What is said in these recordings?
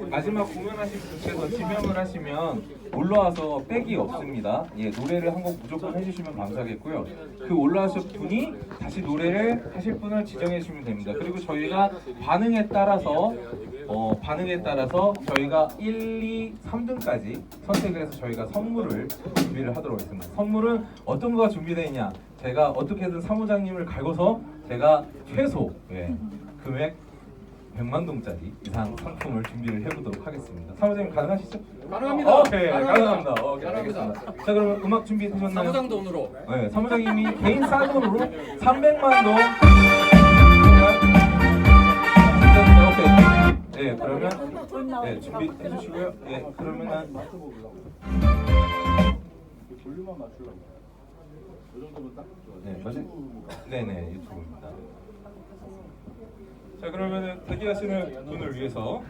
마지막 공연하실 분께서 지명을 하시면 올라와서 백이 없습니다. 예, 노래를 한 곡 무조건 해주시면 감사하겠고요. 그 올라와서 분이 다시 노래를 하실 분을 지정해 주시면 됩니다. 그리고 저희가 반응에 따라서 저희가 1, 2, 3등까지 선택을 해서 저희가 선물을 준비를 하도록 하겠습니다. 선물은 어떤 거가 준비되어 있냐? 제가 어떻게든 사무장님을 갈고서 제가 최소 금액 100만 동짜리 이상 상품을 준비를 해보도록 하겠습니다. 사무장님 가능하시죠? 가능합니다. 오케이, 가능합니다. 오케이, 알겠습니다. 자, 그러면 음악 준비 되셨나요? 사무장 돈으로. 네, 사무장님이 개인 싼 돈으로 300만 동. 오케이. 네, 그러면 준비해 주시고요. 네, 그러면은 볼륨만 맞추려고. 이 정도면 딱 좋아요. 네, 맞아요. 네네, 유튜브입니다. 자, 그러면은 대기하시는 분을 위해서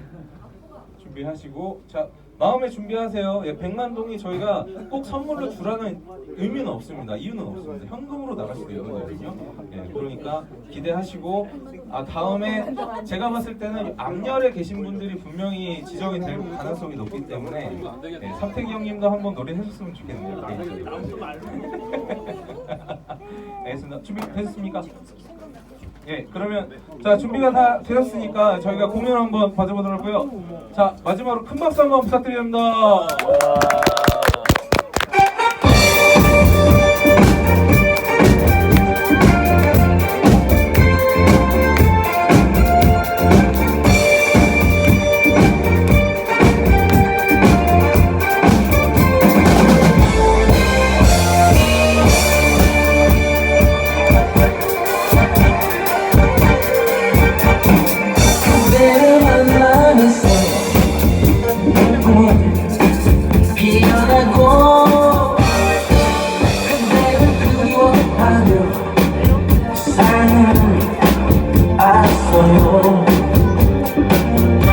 준비하시고, 자, 마음에 준비하세요. 100만 동이 저희가 꼭 선물로 주라는 의미는 없습니다. 이유는 없습니다. 현금으로 나갈 수도 있는 거거든요. 그러니까 기대하시고, 다음에 제가 봤을 때는 앞열에 계신 분들이 분명히 지정이 될 가능성이 높기 때문에 삼태기 형님도 한번 노래 해줬으면 좋겠네요. 알겠습니다. 준비되셨습니까? 예, 그러면 자, 준비가 다 되셨으니까 저희가 공연 한번 봐줘보도록 하고요. 자, 마지막으로 큰 박수 한번 부탁드립니다.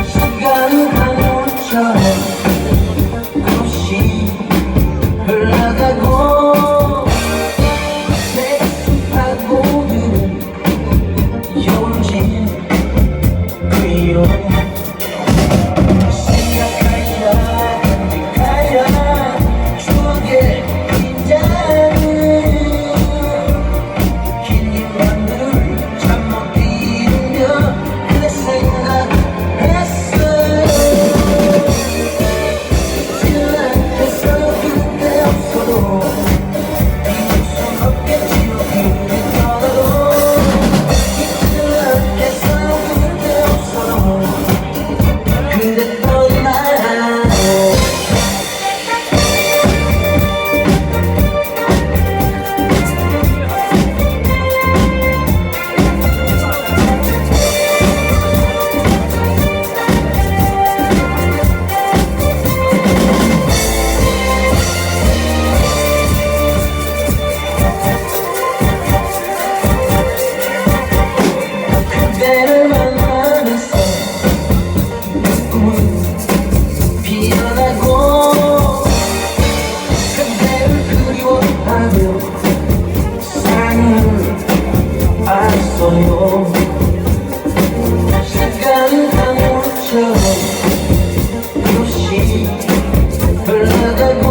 시간은 강물처럼 없이 흘러가고 내 가슴 파고드는 요즘 그리움 생각하여 간직하여 추억의 그림자는 긴 밤들을 잠 못 이루며 그대 생각했어. 잊지는 않겠어. 그대 없어도 잊을 순 없겠지요. 그대 떠나도 잊지는 않겠어. 그대 없어도 그대 떠나도 그대를 만나면서 꿈은 피어나고 그대를 그리워하며 사랑을 알았어요. 시간은 강물처럼 없이 흘러가고